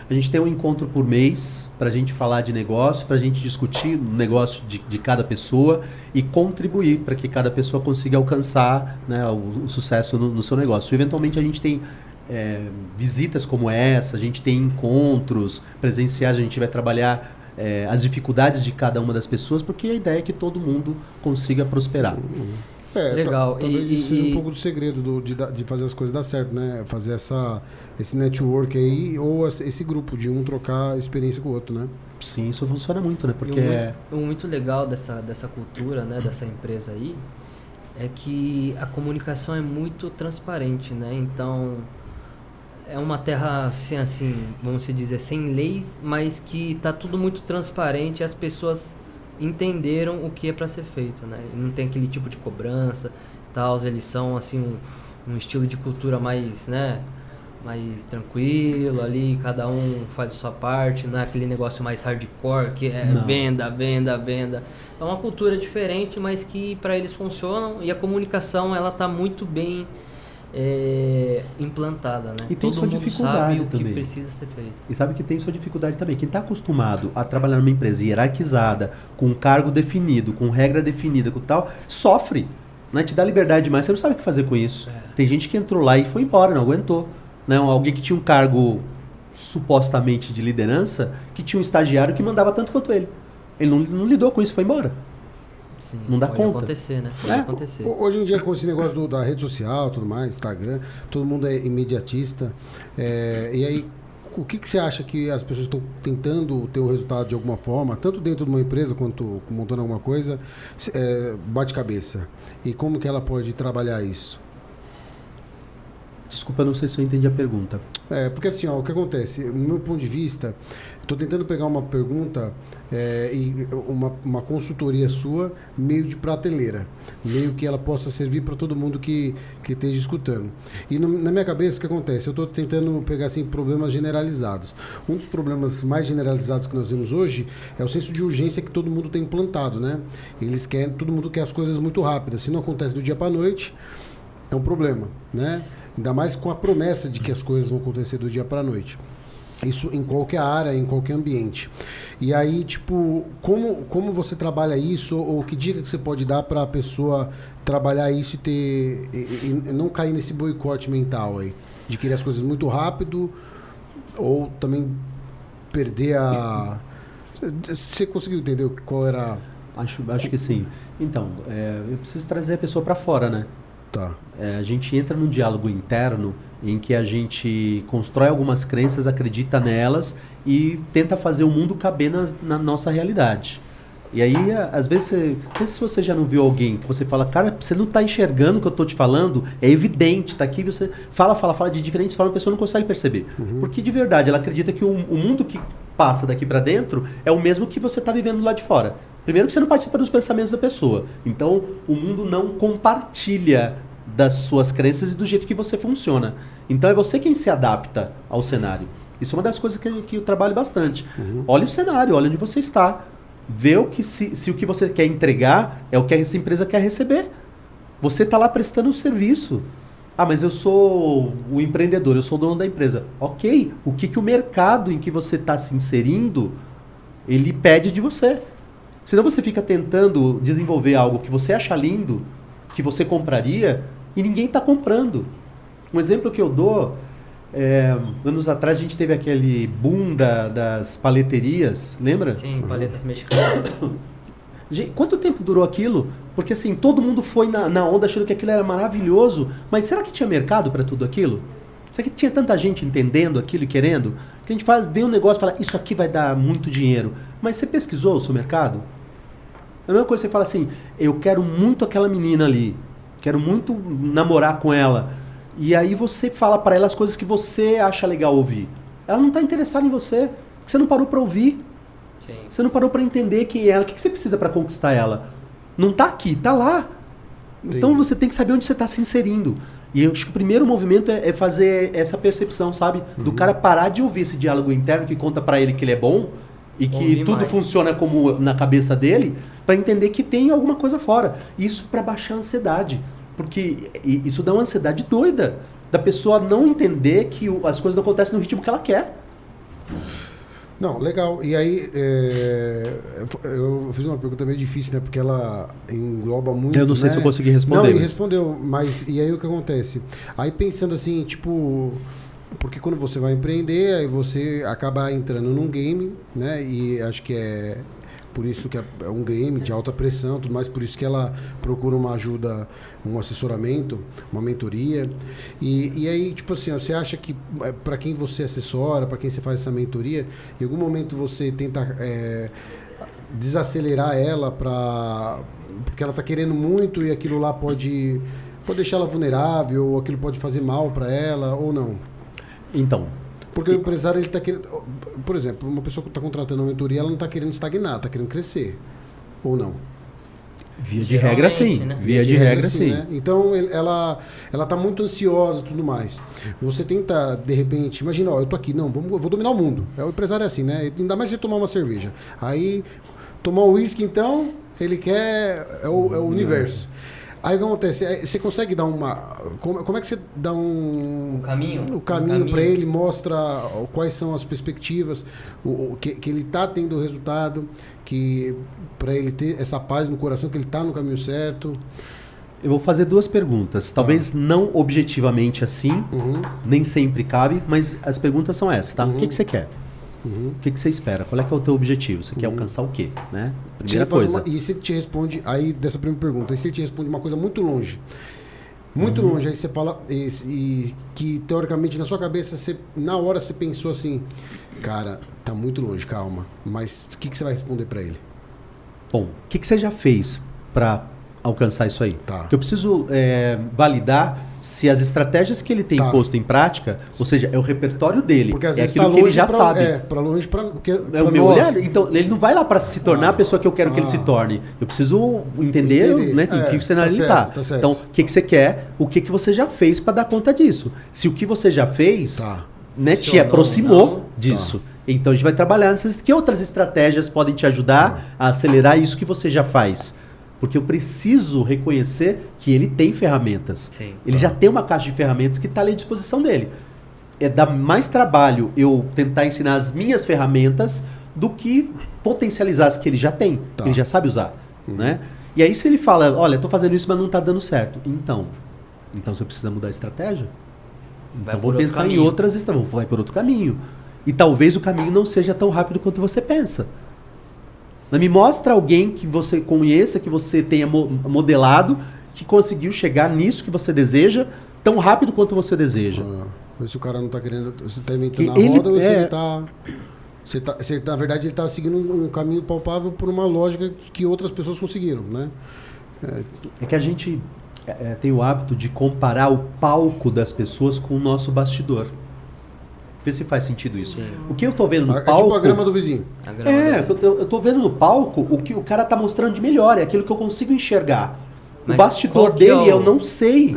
A gente tem um encontro por mês para a gente falar de negócio, para a gente discutir o negócio de cada pessoa e contribuir para que cada pessoa consiga alcançar, né, o sucesso no seu negócio. Eventualmente a gente tem visitas como essa, a gente tem encontros presenciais, a gente vai trabalhar as dificuldades de cada uma das pessoas, porque a ideia é que todo mundo consiga prosperar. Legal. Talvez isso seja um pouco do segredo de fazer as coisas dar certo, né? Fazer esse network aí, ou esse grupo de um trocar experiência com o outro, né? Sim, isso funciona muito, né? Porque o muito legal dessa cultura, né? Dessa empresa aí, é que a comunicação é muito transparente, né? Então, é uma terra, assim, vamos dizer, sem leis, mas que tá tudo muito transparente, as pessoas entenderam o que é para ser feito, né? E não tem aquele tipo de cobrança, tal. Eles são assim um estilo de cultura mais, né? mais tranquilo ali, cada um faz a sua parte, não é aquele negócio mais hardcore que é Não. venda. É uma cultura diferente, mas que para eles funcionam, e a comunicação ela tá muito bem implantada, né? E tem Todo sua mundo dificuldade sabe o que também. precisa ser feito. E sabe que tem sua dificuldade também. Quem está acostumado a trabalhar numa empresa hierarquizada, com um cargo definido, com regra definida, com tal, sofre. Né? Te dá liberdade demais, você não sabe o que fazer com isso. Tem gente que entrou lá e foi embora, não aguentou. Né? Alguém que tinha um cargo supostamente de liderança, que tinha um estagiário que mandava tanto quanto ele. Ele não lidou com isso, foi embora. Sim, Não dá pode conta. acontecer, né? Pode acontecer. Hoje em dia, com esse negócio da rede social, tudo mais, Instagram, todo mundo é imediatista. E aí, o que você acha que as pessoas estão tentando ter um resultado de alguma forma, tanto dentro de uma empresa quanto montando alguma coisa, bate cabeça? E como que ela pode trabalhar isso? Desculpa, eu não sei se eu entendi a pergunta. Porque assim, ó, o que acontece, no meu ponto de vista, estou tentando pegar uma pergunta e uma consultoria sua, meio de prateleira, meio que ela possa servir para todo mundo que esteja escutando. E na minha cabeça, o que acontece? Eu estou tentando pegar assim, problemas generalizados. Um dos problemas mais generalizados que nós vemos hoje é o senso de urgência que todo mundo tem implantado, né? Todo mundo quer as coisas muito rápidas. Se não acontece do dia para a noite, é um problema, né? Ainda mais com a promessa de que as coisas vão acontecer do dia para a noite. Isso em qualquer área, em qualquer ambiente. E aí, tipo, como você trabalha isso, ou que dica que você pode dar para a pessoa trabalhar isso e não cair nesse boicote mental aí? De querer as coisas muito rápido, ou também perder a... Você conseguiu entender qual era... Acho que sim. Então, eu preciso trazer a pessoa para fora, né? Tá. A gente entra num diálogo interno em que a gente constrói algumas crenças, acredita nelas e tenta fazer o mundo caber na nossa realidade. E aí, às vezes, se você já não viu alguém que você fala, cara, você não está enxergando o que eu estou te falando, é evidente, está aqui, você fala de diferentes formas, a pessoa não consegue perceber. Porque, de verdade, ela acredita que o mundo que passa daqui para dentro é o mesmo que você está vivendo lá de fora. Primeiro que você não participa dos pensamentos da pessoa. Então, o mundo não compartilha das suas crenças e do jeito que você funciona. Então, é você quem se adapta ao cenário. Isso é uma das coisas que eu trabalho bastante. Olha o cenário, olha onde você está. Vê se o que você quer entregar é o que essa empresa quer receber. Você está lá prestando um serviço. Ah, mas eu sou o empreendedor, eu sou o dono da empresa. Ok, o que o mercado em que você está se inserindo, ele pede de você. Senão você fica tentando desenvolver algo que você acha lindo, que você compraria, e ninguém está comprando. Um exemplo que eu dou, anos atrás a gente teve aquele boom das paleterias, lembra? Sim, paletas mexicanas. Gente, quanto tempo durou aquilo? Porque assim, todo mundo foi na onda achando que aquilo era maravilhoso, mas será que tinha mercado para tudo aquilo? Será que tinha tanta gente entendendo aquilo e querendo? Que a gente vê um negócio e fala, isso aqui vai dar muito dinheiro. Mas você pesquisou o seu mercado? É a mesma coisa que você fala assim, eu quero muito aquela menina ali, quero muito namorar com ela. E aí você fala para ela as coisas que você acha legal ouvir. Ela não está interessada em você, porque você não parou para ouvir. Sim. Você não parou para entender quem é ela, o que você precisa para conquistar ela. Não está aqui, está lá. Então você tem que saber onde você está se inserindo. E eu acho que o primeiro movimento é fazer essa percepção, sabe? Do cara parar de ouvir esse diálogo interno que conta para ele que ele é bom e que Ouvir tudo mais. funciona como na cabeça dele, para entender que tem alguma coisa fora. Isso para baixar a ansiedade. Porque isso dá uma ansiedade doida da pessoa não entender que as coisas não acontecem no ritmo que ela quer. Não, legal. E aí, eu fiz uma pergunta meio difícil, né? Porque ela engloba muito, Eu não sei né? se eu consegui responder. Não, ele mas- respondeu, mas e aí o que acontece? Aí pensando assim, tipo... Porque quando você vai empreender, aí você acaba entrando num game, né? E acho que é por isso que é um game de alta pressão, tudo mais, por isso que ela procura uma ajuda, um assessoramento, uma mentoria. E aí, tipo assim, ó, você acha que para quem você assessora, para quem você faz essa mentoria, em algum momento você tenta desacelerar ela porque ela está querendo muito e aquilo lá pode deixar ela vulnerável, ou aquilo pode fazer mal para ela, ou não? Então, Porque o empresário, ele está querendo... Por exemplo, uma pessoa que está contratando uma mentoria, ela não está querendo estagnar, está querendo crescer. Ou não? Via de regra, sim. Né? Via de regra, sim. Né? Então, ela tá muito ansiosa e tudo mais. Você tenta, de repente, imagina, ó, eu tô aqui, não, eu vou dominar o mundo. O empresário é assim, né? Ainda mais você tomar uma cerveja. Aí, tomar um uísque, então, ele quer, é o universo. Aí o que acontece? Você consegue dar uma... Como é que você dá O caminho? O caminho para ele, mostra quais são as perspectivas, que ele está tendo resultado, que para ele ter essa paz no coração, que ele está no caminho certo. Eu vou fazer 2 perguntas. Talvez não objetivamente assim, nem sempre cabe, mas as perguntas são essas, tá? O que você quer? O que você espera? Qual é que é o teu objetivo? Você quer alcançar o quê? Né? Primeira coisa. E se ele te responde, aí dessa primeira pergunta, e se ele te responde uma coisa muito longe, aí você fala, que teoricamente na sua cabeça, na hora você pensou assim, cara, tá muito longe, calma, mas o que você vai responder para ele? Bom, o que você já fez para alcançar isso aí? Tá. Porque eu preciso validar se as estratégias que ele tem posto em prática, ou seja, é o repertório dele, porque às é vezes aquilo que ele já sabe. Para longe, porque é o meu olhar. Então, ele não vai lá para se tornar a pessoa que eu quero que ele se torne. Eu preciso entender né, em que cenário ele está. Tá certo. Então, o que você quer, o que você já fez para dar conta disso. Se o que você já fez né, te aproximou disso. Então, a gente vai trabalhar nessas. Que outras estratégias podem te ajudar a acelerar isso que você já faz? Porque eu preciso reconhecer que ele tem ferramentas. Sim. Ele já tem uma caixa de ferramentas que está ali à disposição dele. É dar mais trabalho eu tentar ensinar as minhas ferramentas do que potencializar as que ele já tem, que ele já sabe usar. Né? E aí se ele fala, olha, estou fazendo isso, mas não está dando certo. Então você precisa mudar a estratégia. Então vou pensar em outras estratégias. Vai por outro caminho. E talvez o caminho não seja tão rápido quanto você pensa. Me mostra alguém que você conheça, que você tenha modelado, que conseguiu chegar nisso que você deseja tão rápido quanto você deseja. Se o cara não está querendo... Você está inventando a roda ou se ele está... na verdade, ele está seguindo um caminho palpável por uma lógica que outras pessoas conseguiram, né? É que a gente tem o hábito de comparar o palco das pessoas com o nosso bastidor. Vê se faz sentido isso. Sim. O que eu tô vendo no palco... É tipo a grama do vizinho. Eu tô vendo no palco o que o cara tá mostrando de melhor. É aquilo que eu consigo enxergar. Mas o bastidor dele eu não sei.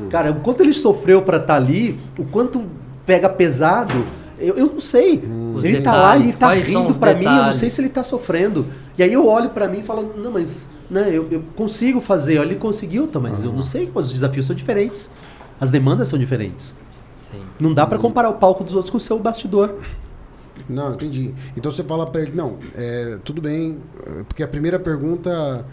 Cara, o quanto ele sofreu pra estar ali, o quanto pega pesado, eu não sei. Ele tá lá e ele tá rindo pra mim, eu não sei se ele tá sofrendo. E aí eu olho pra mim e falo, não, mas né, eu consigo fazer. Ele conseguiu, mas eu não sei, os desafios são diferentes. As demandas são diferentes. Sim. Não dá para comparar o palco dos outros com o seu bastidor. Não, entendi. Então você fala para ele, não, tudo bem, porque a primeira pergunta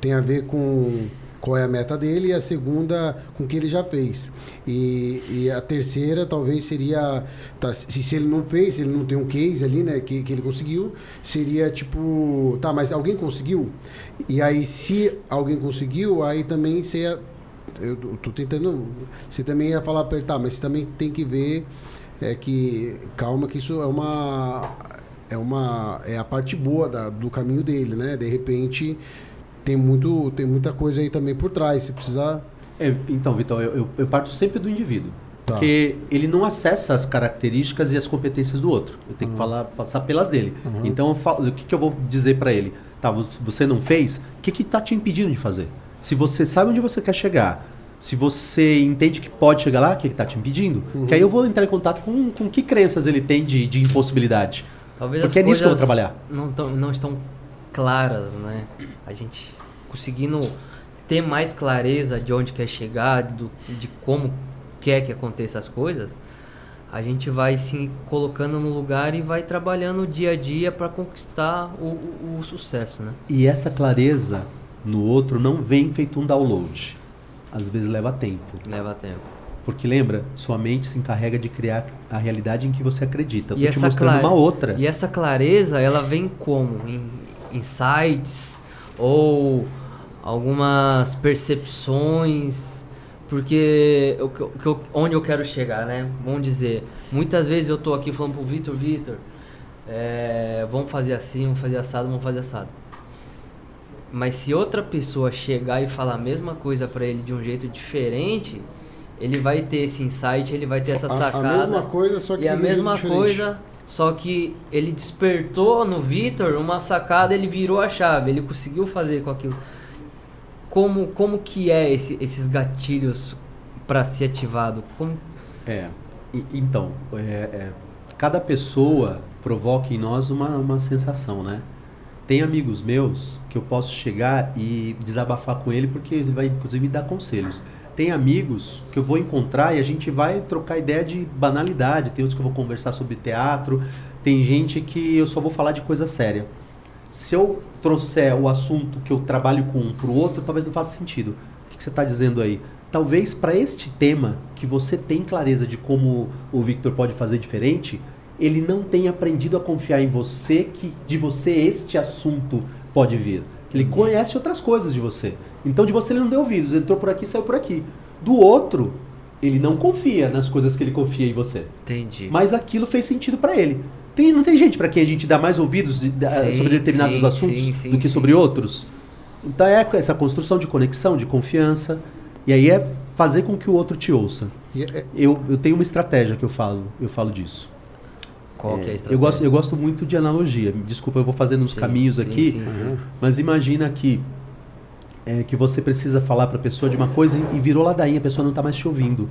tem a ver com qual é a meta dele e a segunda com o que ele já fez. E a terceira talvez seria, se ele não fez, se ele não tem um case ali, né, que ele conseguiu, seria tipo, mas alguém conseguiu? E aí se alguém conseguiu, aí também você eu tô tentando, você também ia falar para ele, mas você também tem que ver calma, que isso é a parte boa do caminho dele, né? De repente tem muita coisa aí também por trás, se precisar... Então, Vitor, eu parto sempre do indivíduo. Porque ele não acessa as características e as competências do outro. Eu tenho que passar pelas dele. Então, o que eu vou dizer para ele? Você não fez? O que está te impedindo de fazer? Se você sabe onde você quer chegar, se você entende que pode chegar lá, o que está te impedindo? Que aí eu vou entrar em contato com que crenças ele tem de impossibilidade. Talvez porque é nisso que eu vou trabalhar. Não estão claras, né? A gente conseguindo ter mais clareza de onde quer chegar, de como quer que aconteça as coisas, a gente vai se colocando no lugar e vai trabalhando dia a dia para conquistar o sucesso, né? E essa clareza no outro não vem feito um download. Às vezes leva tempo. Leva tempo. Porque lembra, sua mente se encarrega de criar a realidade em que você acredita. Eu tô te mostrando uma outra. E essa clareza, ela vem como? Em insights ou algumas percepções, porque onde eu quero chegar, né? Vamos dizer, muitas vezes eu tô aqui falando pro Vitor, vamos fazer assim, vamos fazer assado. Mas se outra pessoa chegar e falar a mesma coisa para ele de um jeito diferente, ele vai ter esse insight, ele vai ter essa sacada. A mesma coisa, só que e a mesma coisa, só que ele despertou no Vitor uma sacada, ele virou a chave, ele conseguiu fazer com aquilo. Como que é esses gatilhos para ser ativado? Então, cada pessoa provoca em nós uma sensação, né? Tem amigos meus que eu posso chegar e desabafar com ele porque ele vai, inclusive, me dar conselhos. Tem amigos que eu vou encontrar e a gente vai trocar ideia de banalidade. Tem outros que eu vou conversar sobre teatro. Tem gente que eu só vou falar de coisa séria. Se eu trouxer o assunto que eu trabalho com um para o outro, talvez não faça sentido. O que você está dizendo aí? Talvez para este tema, que você tem clareza de como o Victor pode fazer diferente, ele não tenha aprendido a confiar em você, que de você este assunto pode vir. Ele conhece outras coisas de você. Então de você ele não deu ouvidos, ele entrou por aqui, saiu por aqui. Do outro, ele não confia nas coisas que ele confia em você. Entendi. Mas aquilo fez sentido para ele. Não tem gente para quem a gente dá mais ouvidos sobre determinados assuntos do que sobre outros? Então é essa construção de conexão, de confiança, e aí é fazer com que o outro te ouça. Eu tenho uma estratégia que eu falo disso. Qual que é a estratégia? Eu gosto muito de analogia. Desculpa, eu vou fazendo uns caminhos aqui, mas imagina que você precisa falar para a pessoa de uma coisa e virou ladainha, a pessoa não está mais te ouvindo.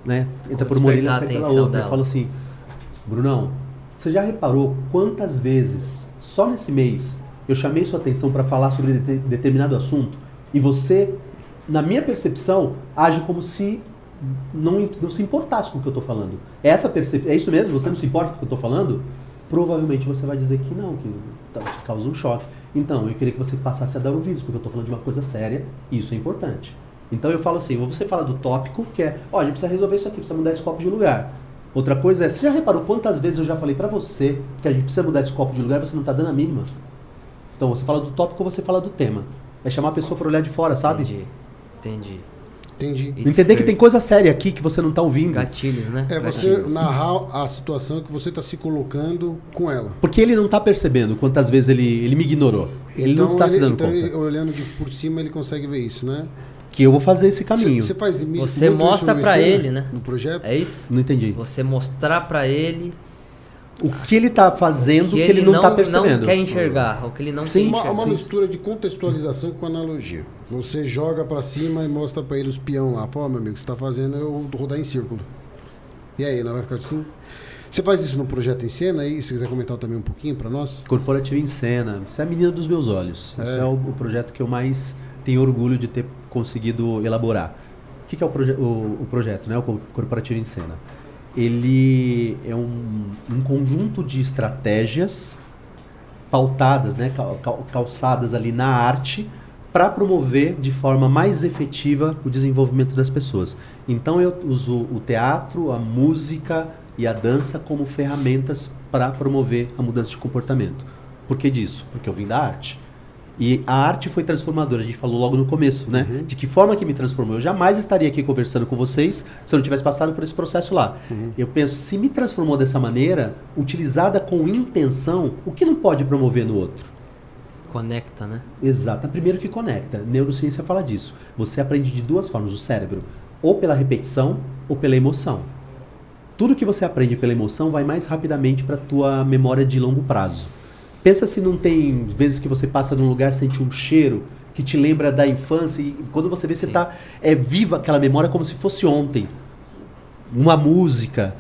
Né? Entra por uma orelha, sai pela outra. Eu falo assim, Brunão, você já reparou quantas vezes, só nesse mês, eu chamei sua atenção para falar sobre determinado assunto e você, na minha percepção, age como se não se importasse com o que eu estou falando. É isso mesmo? Você não se importa com o que eu estou falando? Provavelmente você vai dizer que não, que te causa um choque. Então, eu queria que você passasse a dar ouvidos, porque eu estou falando de uma coisa séria e isso é importante. Então eu falo assim, você fala do tópico, que é, a gente precisa resolver isso aqui, precisa mudar esse copo de lugar. Outra coisa é, você já reparou quantas vezes eu já falei para você que a gente precisa mudar esse copo de lugar e você não está dando a mínima? Então você fala do tópico ou você fala do tema. É chamar a pessoa para olhar de fora, sabe? Entendi. Entender que tem coisa séria aqui que você não está ouvindo. Gatilhos, né? Você narrar a situação que você está se colocando com ela. Porque ele não está percebendo quantas vezes ele me ignorou. Ele não está se dando conta. Ele, olhando por cima, ele consegue ver isso, né? Que eu vou fazer esse caminho. Você mostra para ele, né? No projeto? É isso? Não entendi. Você mostrar para ele o que ele está fazendo que ele não está percebendo. Não quer enxergar, o que ele não quer enxergar. Uma mistura de contextualização com analogia. Você joga para cima e mostra para ele os peão lá. Pô, meu amigo, o que você está fazendo eu vou rodar em círculo. E aí, não vai ficar assim? Você faz isso no projeto em cena aí? Se quiser comentar também um pouquinho para nós. Corporativo em Cena. Isso é a menina dos meus olhos. Esse é o projeto que eu mais tenho orgulho de ter conseguido elaborar. O que é o projeto, né? O Corporativo em Cena? Ele é um conjunto de estratégias pautadas, né, calçadas ali na arte, para promover de forma mais efetiva o desenvolvimento das pessoas. Então eu uso o teatro, a música e a dança como ferramentas para promover a mudança de comportamento. Por que disso? Porque eu vim da arte. E a arte foi transformadora, a gente falou logo no começo, né? De que forma que me transformou. Eu jamais estaria aqui conversando com vocês se eu não tivesse passado por esse processo lá. Eu penso, se me transformou dessa maneira, utilizada com intenção, o que não pode promover no outro? Conecta, né? Exato. Primeiro que conecta. Neurociência fala disso. Você aprende de duas formas, o cérebro. Ou pela repetição, ou pela emoção. Tudo que você aprende pela emoção vai mais rapidamente para a tua memória de longo prazo. Pensa se não tem vezes que você passa num lugar, sente um cheiro que te lembra da infância e quando você vê, você está viva aquela memória como se fosse ontem. Uma música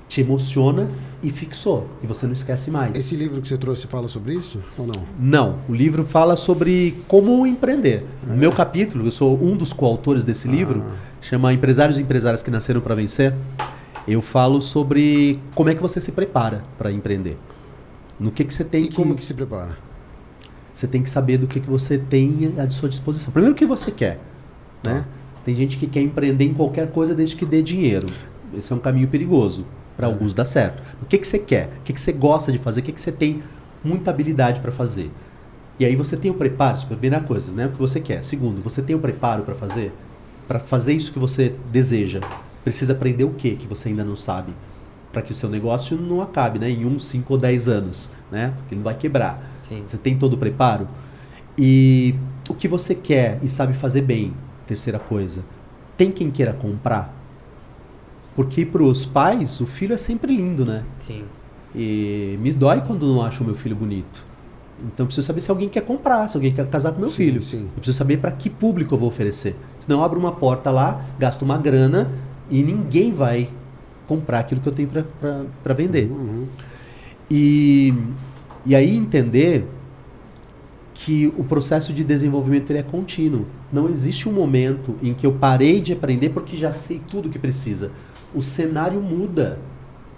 te emociona e fixou, e você não esquece mais. Esse livro que você trouxe fala sobre isso ou não? Não, o livro fala sobre como empreender. O meu capítulo, eu sou um dos coautores desse livro, chama Empresários e Empresárias que Nasceram para Vencer. Eu falo sobre como é que você se prepara para empreender. No que você tem como que se prepara? Você tem que saber do que você tem à sua disposição. Primeiro, o que você quer, né? Tem gente que quer empreender em qualquer coisa desde que dê dinheiro. Esse é um caminho perigoso. Para alguns dá certo. O que você quer? O que você gosta de fazer? O que você tem muita habilidade para fazer? E aí você tem o preparo, isso é a primeira coisa, né? O que você quer. Segundo, você tem o preparo para fazer? Para fazer isso que você deseja. Precisa aprender o que você ainda não sabe? Para que o seu negócio não acabe, né? Em 1, 5 ou 10 anos, né? Porque ele não vai quebrar. Sim. Você tem todo o preparo? E o que você quer e sabe fazer bem? Terceira coisa. Tem quem queira comprar? Porque para os pais, o filho é sempre lindo, né? Sim. E me dói quando não acho o meu filho bonito. Então eu preciso saber se alguém quer comprar, se alguém quer casar com meu filho. Sim. Eu preciso saber para que público eu vou oferecer. Senão eu abro uma porta lá, gasto uma grana e ninguém vai comprar aquilo que eu tenho para vender. E aí entender que o processo de desenvolvimento ele é contínuo. Não existe um momento em que eu parei de aprender porque já sei tudo o que precisa. O cenário muda.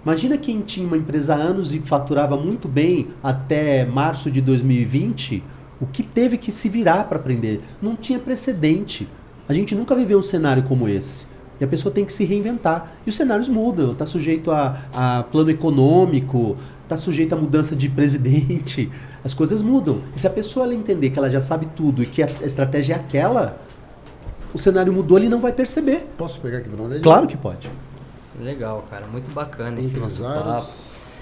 Imagina quem tinha uma empresa há anos e faturava muito bem até março de 2020, o que teve que se virar para aprender. Não tinha precedente. A gente nunca viveu um cenário como esse. E a pessoa tem que se reinventar. E os cenários mudam. Está sujeito a plano econômico, está sujeito a mudança de presidente. As coisas mudam. E se a pessoa ela entender que ela já sabe tudo e que a estratégia é aquela, o cenário mudou, ele não vai perceber. Posso pegar aqui para onde? Claro que pode. Legal, cara. Muito bacana esse nosso papo.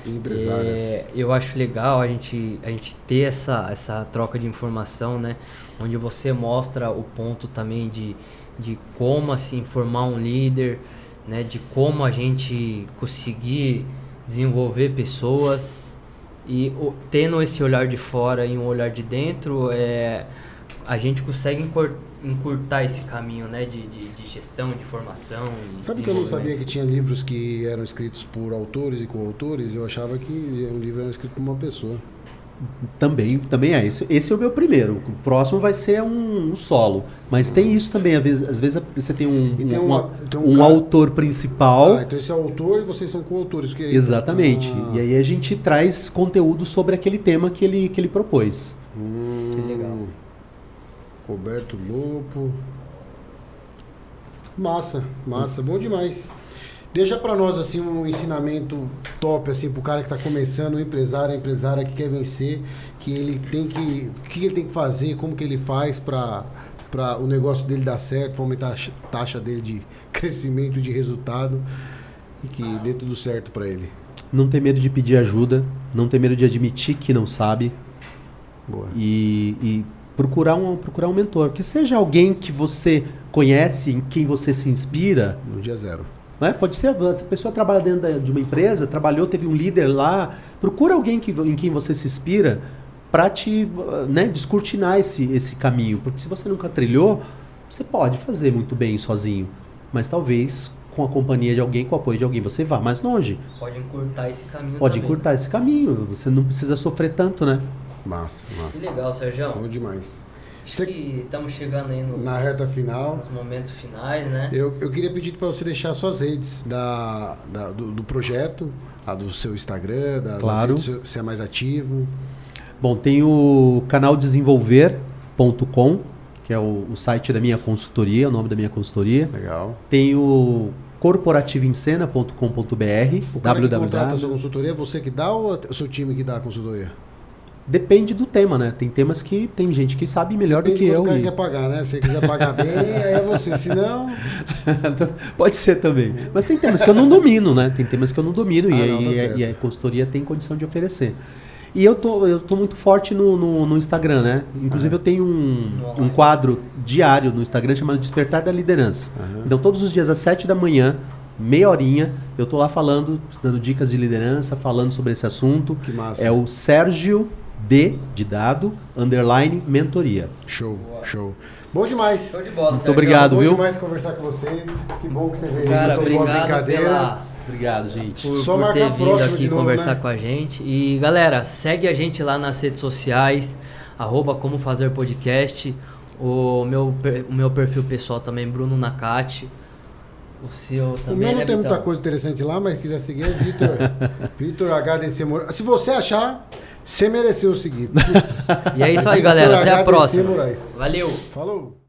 Empresárias. Eu acho legal a gente ter essa troca de informação, né? Onde você mostra o ponto também de como assim formar um líder, né? De como a gente conseguir desenvolver pessoas e tendo esse olhar de fora e um olhar de dentro, a gente consegue encurtar esse caminho, né, de gestão, de formação. Sabe que eu não sabia que tinha livros que eram escritos por autores e coautores? Eu achava que um livro era escrito por uma pessoa. Também é. Esse é o meu primeiro. O próximo vai ser um solo. Mas tem isso também. Às vezes você tem um autor principal. Então esse é o autor e vocês são coautores. Exatamente. E aí a gente traz conteúdo sobre aquele tema que ele propôs. Que legal. Roberto Lopo. Massa, bom demais. Deixa pra nós assim um ensinamento top assim pro cara que tá começando, a empresária que quer vencer, que ele tem que, o que ele tem que fazer, como que ele faz para o negócio dele dar certo, para aumentar a taxa dele de crescimento, de resultado e que dê tudo certo para ele. Não ter medo de pedir ajuda, não ter medo de admitir que não sabe. Boa. E procurar um mentor, que seja alguém que você conhece, em quem você se inspira. No dia zero. Né? Pode ser, a pessoa trabalha dentro de uma empresa, teve um líder lá, procura alguém em quem você se inspira para te descortinar esse caminho, porque se você nunca trilhou, você pode fazer muito bem sozinho, mas talvez com a companhia de alguém, com o apoio de alguém, você vá mais longe. Pode encurtar esse caminho Pode também. encurtar esse caminho, você não precisa sofrer tanto, né? Massa. Que legal, Sérgio. Bom demais. Acho que estamos chegando aí na reta final. Nos momentos finais, né? Eu queria pedir para você deixar suas redes do projeto, a do seu Instagram, claro. Se é mais ativo. Bom, tem o canal desenvolver.com, que é o site da minha consultoria, o nome da minha consultoria. Legal. Tem o corporativoencena.com.br. O cara que contrata a sua consultoria, é você que dá ou é o seu time que dá a consultoria? Depende do tema, né? Tem temas que tem gente que sabe melhor do que eu. O cara quer pagar, né? Se você quiser pagar bem, aí é você. Se não... Pode ser também. Mas tem temas que eu não domino, né? Tem temas que eu não domino e a consultoria tem condição de oferecer. E eu tô muito forte no Instagram, né? Inclusive eu tenho um quadro diário no Instagram chamado Despertar da Liderança. Então todos os dias às 7 da manhã, meia horinha, eu tô lá falando, dando dicas de liderança, falando sobre esse assunto. Que massa. É o Sérgio de dado, _ mentoria. Show. Bom demais. Show de bola, muito obrigado, viu? viu? Bom demais conversar com você. Que bom que você veio. Cara, você topou a brincadeira. Obrigado, gente. Por ter vindo aqui conversar com a gente. E galera, segue a gente lá nas redes sociais, @como fazer podcast. O meu perfil pessoal também, Bruno Nakati. O seu também. O meu não tem muita coisa interessante lá, mas se quiser seguir é Vitor HDC Moraes. Se você achar, você mereceu seguir. E é isso aí, galera. Até a próxima. Moraes. Valeu. Falou.